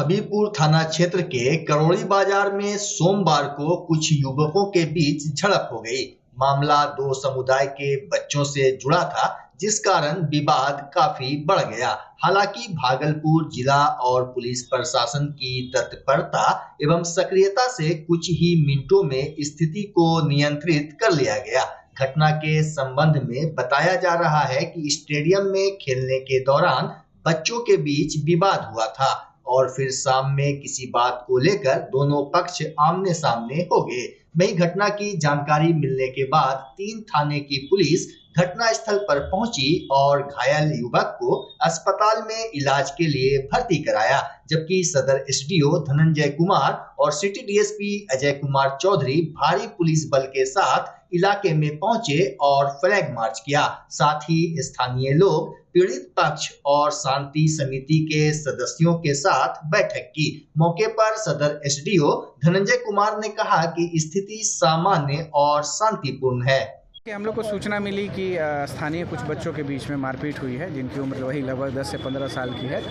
हबीबपुर थाना क्षेत्र के करोड़ी बाजार में सोमवार को कुछ युवकों के बीच झड़प हो गई। मामला दो समुदाय के बच्चों से जुड़ा था, जिस कारण विवाद काफी बढ़ गया। हालांकि भागलपुर जिला और पुलिस प्रशासन की तत्परता एवं सक्रियता से कुछ ही मिनटों में स्थिति को नियंत्रित कर लिया गया। घटना के संबंध में बताया जा रहा है कि स्टेडियम में खेलने के दौरान बच्चों के बीच विवाद हुआ था और फिर शाम में किसी बात को लेकर दोनों पक्ष आमने सामने हो गए। वहीं घटना की जानकारी मिलने के बाद 3 थाने की पुलिस घटना स्थल पर पहुंची और घायल युवक को अस्पताल में इलाज के लिए भर्ती कराया, जबकि सदर एसडीओ धनंजय कुमार और सिटी डीएसपी अजय कुमार चौधरी भारी पुलिस बल के साथ इलाके में पहुंचे और फ्लैग मार्च किया। साथ ही स्थानीय लोग पीड़ित पक्ष और शांति समिति के सदस्यों के साथ बैठक की। मौके पर सदर एसडीओ धनंजय कुमार ने कहा कि स्थिति सामान्य और शांतिपूर्ण है। हम लोग को सूचना मिली कि स्थानीय कुछ बच्चों के बीच में मारपीट हुई है, जिनकी उम्र वही लगभग 10 से 15 साल की है।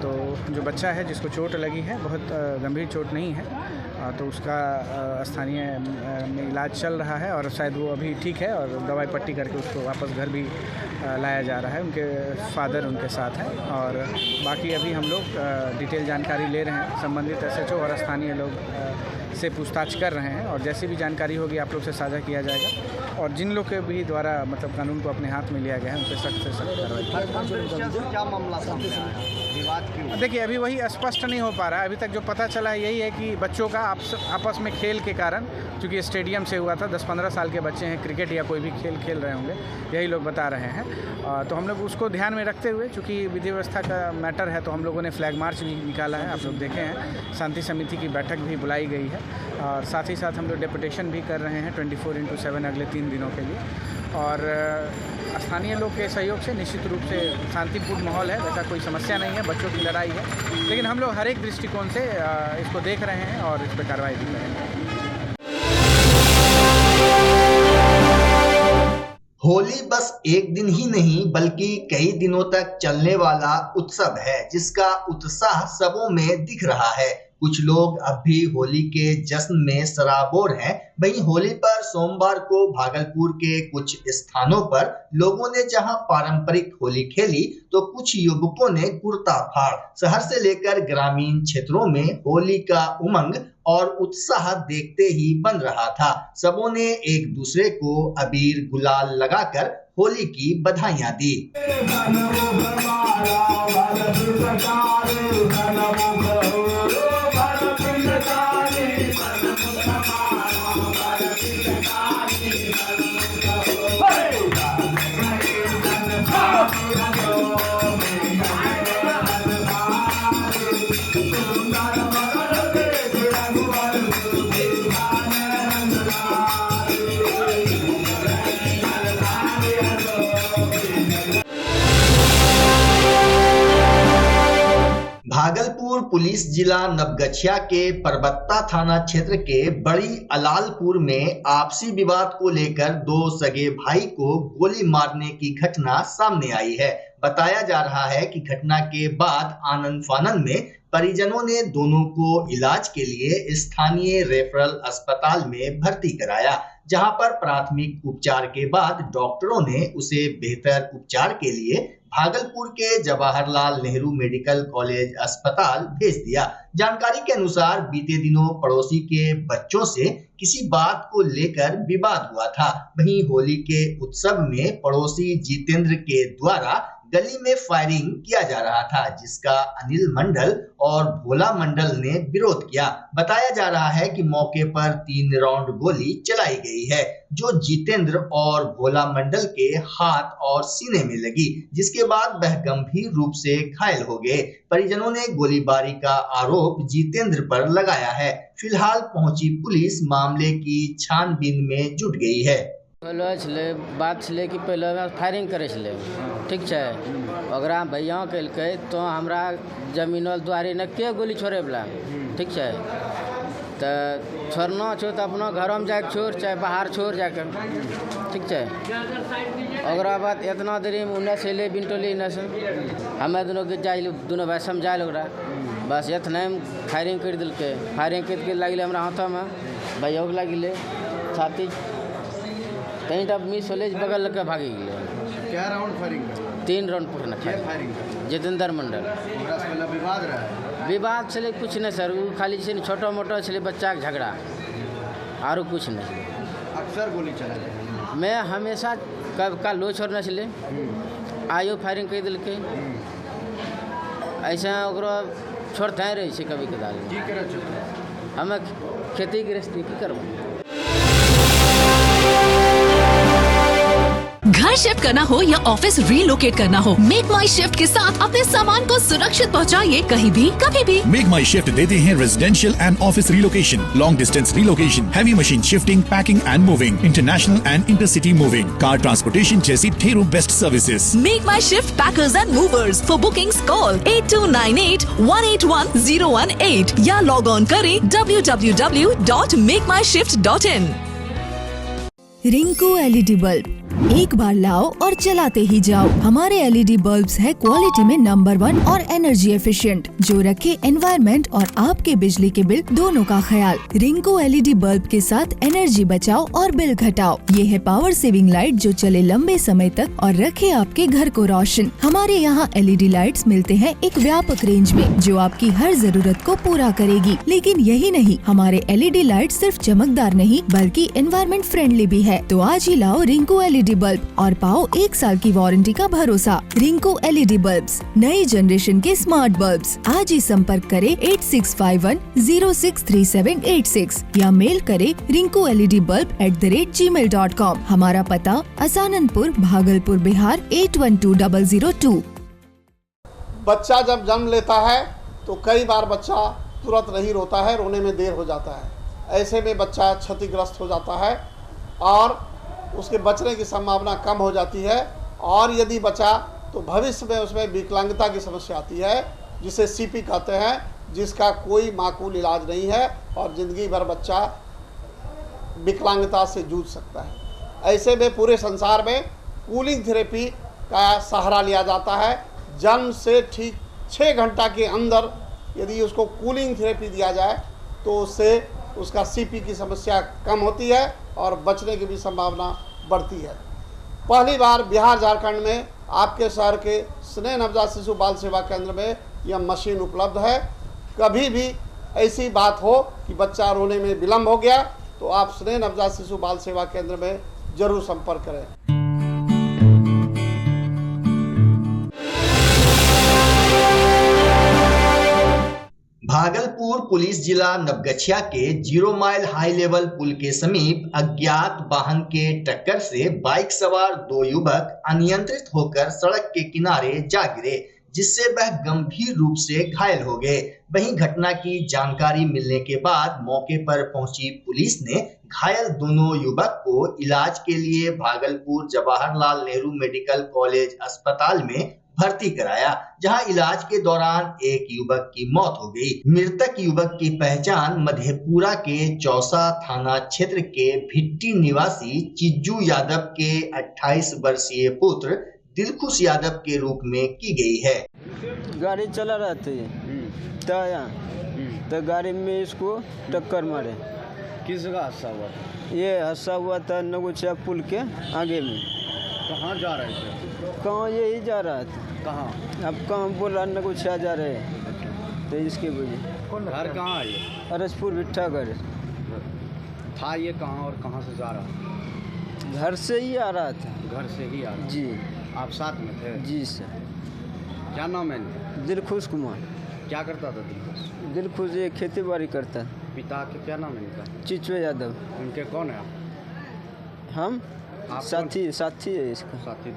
तो जो बच्चा है जिसको चोट लगी है, बहुत गंभीर चोट नहीं है, तो उसका स्थानीय में इलाज चल रहा है और शायद वो अभी ठीक है और दवाई पट्टी करके उसको वापस घर भी लाया जा रहा है। उनके फादर उनके साथ हैं और बाकी अभी हम लोग डिटेल जानकारी ले रहे हैं। संबंधित एसएचओ और स्थानीय लोग से पूछताछ कर रहे हैं और जैसी भी जानकारी होगी आप लोग से साझा किया जाएगा। और जिन लोग के भी द्वारा मतलब कानून को अपने हाथ में लिया गया है, उन पर सख्त से सख्त कार्रवाई। क्या मामला सामने आया है? विवाद क्यों? देखिए, अभी वही स्पष्ट नहीं हो पा रहा है। अभी तक जो पता चला है यही है कि बच्चों का आपस में खेल के कारण, चूँकि स्टेडियम से हुआ था, 10-15 साल के बच्चे हैं, क्रिकेट या कोई भी खेल खेल रहे होंगे, यही लोग बता रहे हैं। तो हम लोग उसको ध्यान में रखते हुए, चूँकि विधि व्यवस्था का मैटर है, तो हम लोगों ने फ्लैग मार्च भी निकाला है। आप लोग देखे हैं, शांति समिति की बैठक भी बुलाई गई है और साथ ही साथ हम लोग डेपुटेशन भी कर रहे हैं 24x7 अगले 3 दिनों के लिए। और स्थानीय लोग के सहयोग से निश्चित रूप से शांतिपूर्ण माहौल है, वैसा कोई समस्या नहीं है, बच्चों की लड़ाई है, लेकिन हम लोग हर एक दृष्टिकोण से इसको देख रहे हैं और इस पर कार्रवाई भी करेंगे। होली बस एक दिन ही नहीं बल्कि कई दिनों तक चलने वाला उत्सव है, जिसका उत्साह सबों में दिख रहा है। कुछ लोग अब भी होली के जश्न में सराबोर हैं। वहीं होली पर सोमवार को भागलपुर के कुछ स्थानों पर लोगों ने जहां पारंपरिक होली खेली, तो कुछ युवकों ने कुर्ता फाड़। शहर से लेकर ग्रामीण क्षेत्रों में होली का उमंग और उत्साह देखते ही बन रहा था। सबों ने एक दूसरे को अबीर गुलाल लगाकर होली की बधाइयां दी। भागलपुर पुलिस जिला नवगछिया के परबत्ता थाना क्षेत्र के बड़ी अलालपुर में आपसी विवाद को लेकर 2 सगे भाई को गोली मारने की घटना सामने आई है। बताया जा रहा है कि घटना के बाद आनन फानन में परिजनों ने दोनों को इलाज के लिए स्थानीय रेफरल अस्पताल में भर्ती कराया, जहां पर प्राथमिक उपचार के बाद डॉक्टरों ने उसे बेहतर उपचार के लिए भागलपुर के जवाहरलाल नेहरू मेडिकल कॉलेज अस्पताल भेज दिया। जानकारी के अनुसार बीते दिनों पड़ोसी के बच्चों से किसी बात को लेकर विवाद हुआ था। वहीं होली के उत्सव में पड़ोसी जितेंद्र के द्वारा गली में फायरिंग किया जा रहा था, जिसका अनिल मंडल और भोला मंडल ने विरोध किया। बताया जा रहा है कि मौके पर 3 राउंड गोली चलाई गई है, जो जितेंद्र और भोला मंडल के हाथ और सीने में लगी, जिसके बाद वह गंभीर रूप से घायल हो गए। परिजनों ने गोलीबारी का आरोप जितेंद्र पर लगाया है। फिलहाल पहुंची पुलिस मामले की छानबीन में जुट गई है। बात छे कि पहले फायरिंग करे छे, ठीक है, ओकरा भैया कहलकै तो हमरा जमीन द्वारे न के गोली छोड़े वाला, ठीक है, तो छोड़ना छो तो अपना घरों में जाके छोड़, चाहे बाहर छोड़ जाकर, ठीक है। ओकरा बाद इतना देरी में उन्हें से ले बिनटोली इन्हें से हमें दोनों के जाए, दोनों भाई समझाए लोग बस इतना फायरिंग कर दिल के, फायरिंग करके लगे हमारा हाथों में भैया लगे छाती कहीं तब मिस होले बगल के भागी गए। क्या राउंड फायरिंग? 3 राउंड पकड़ना फायरिंग। जितेंद्र मंडल विवाद रहा? विवाद चले कुछ नहीं सर, वो खाली जैसे छोटा मोटा चले बच्चा के झगड़ा और कुछ नहीं। अक्सर गोली चला? मैं हमेशा कब का लो छोड़ना चले आयो फायरिंग कर दिल के ऐसा छोड़ते हैं रही कभी कदाल। हमें खेती गृहस्थी की करवा। घर शिफ्ट करना हो या ऑफिस रीलोकेट करना हो, मेक माई शिफ्ट के साथ अपने सामान को सुरक्षित पहुंचाइए कहीं भी कभी भी। मेक माई शिफ्ट देते हैं residential and office relocation, long distance relocation, heavy machine shifting, packing and moving, international and intercity moving, car transportation जैसी ढेरों best services. Make my shift packers and movers. For bookings call 8298-181-018 या log on करें www.makemyshift.in। Rinku LED bulb एक बार लाओ और चलाते ही जाओ। हमारे एलईडी बल्ब्स है क्वालिटी में नंबर 1 और एनर्जी एफिशिएंट, जो रखे एनवायरनमेंट और आपके बिजली के बिल दोनों का ख्याल। रिंकू एलईडी बल्ब के साथ एनर्जी बचाओ और बिल घटाओ। ये है पावर सेविंग लाइट जो चले लंबे समय तक और रखे आपके घर को रोशन। हमारे यहाँ एलईडी लाइट्स मिलते हैं एक व्यापक रेंज में जो आपकी हर जरूरत को पूरा करेगी। लेकिन यही नहीं, हमारे एलईडी लाइट सिर्फ चमकदार नहीं बल्कि एनवायरनमेंट फ्रेंडली भी है। तो आज ही लाओ रिंकू एलईडी बल्ब और पाओ 1 साल की वारंटी का भरोसा। रिंकू एलईडी बल्ब्स, नई जनरेशन के स्मार्ट बल्ब्स। आज ही संपर्क करें 8651063786 या मेल करें rinkooledbulb@gmail.com। हमारा पता असाननपुर, भागलपुर, बिहार 812002। बच्चा जब जन्म लेता है तो कई बार बच्चा तुरंत नहीं रोता है, रोने में देर हो जाता है। ऐसे में बच्चा क्षतिग्रस्त हो जाता है और उसके बचने की संभावना कम हो जाती है। और यदि बचा तो भविष्य में उसमें विकलांगता की समस्या आती है, जिसे सीपी कहते हैं, जिसका कोई माकूल इलाज नहीं है और ज़िंदगी भर बच्चा विकलांगता से जूझ सकता है। ऐसे में पूरे संसार में कूलिंग थेरेपी का सहारा लिया जाता है। जन्म से ठीक 6 घंटा के अंदर यदि उसको कूलिंग थेरेपी दिया जाए तो उससे उसका सीपी की समस्या कम होती है और बचने की भी संभावना बढ़ती है। पहली बार बिहार झारखंड में आपके शहर के स्नेह नवजात शिशु बाल सेवा केंद्र में यह मशीन उपलब्ध है। कभी भी ऐसी बात हो कि बच्चा रोने में विलम्ब हो गया तो आप स्नेह नवजात शिशु बाल सेवा केंद्र में जरूर संपर्क करें। भागलपुर पुलिस जिला नवगछिया के 0 माइल हाई लेवल पुल के समीप अज्ञात वाहन के टक्कर से बाइक सवार 2 युवक अनियंत्रित होकर सड़क के किनारे जा गिरे, जिससे वह गंभीर रूप से घायल हो गए। वहीं घटना की जानकारी मिलने के बाद मौके पर पहुंची पुलिस ने घायल दोनों युवक को इलाज के लिए भागलपुर जवाहरलाल नेहरू मेडिकल कॉलेज अस्पताल में भर्ती कराया, जहां इलाज के दौरान एक युवक की मौत हो गई। मृतक युवक की पहचान मधेपुरा के चौसा थाना क्षेत्र के भिट्टी निवासी चिज्जू यादव के 28 वर्षीय पुत्र दिलखुश यादव के रूप में की गई है। गाड़ी चला रहा थी तो गाड़ी में इसको टक्कर मारे। किस जगह हादसा हुआ? ये हादसा हुआ था नगुचिया पुल के आगे में। कहाँ जा रहे थे? कहाँ यही जा रहा था। कहाँ? अब कहाँ बोला नगुचिया जा रहे हैं तो इसके वजह। घर कहाँ है ये? अरसपुर भिट्ठा घर था। ये कहाँ और कहाँ से जा रहा? घर से ही आ रहा था। घर से ही आ रहा? जी। आप साथ में थे? जी सर। क्या नाम है? दिलखुश कुमार। क्या करता था दिलखुश? दिलखुश ये खेती बाड़ी करता है। पिता के क्या नाम है इनका? चिचू यादव। उनके कौन है? हम साथी है इसका। साथी।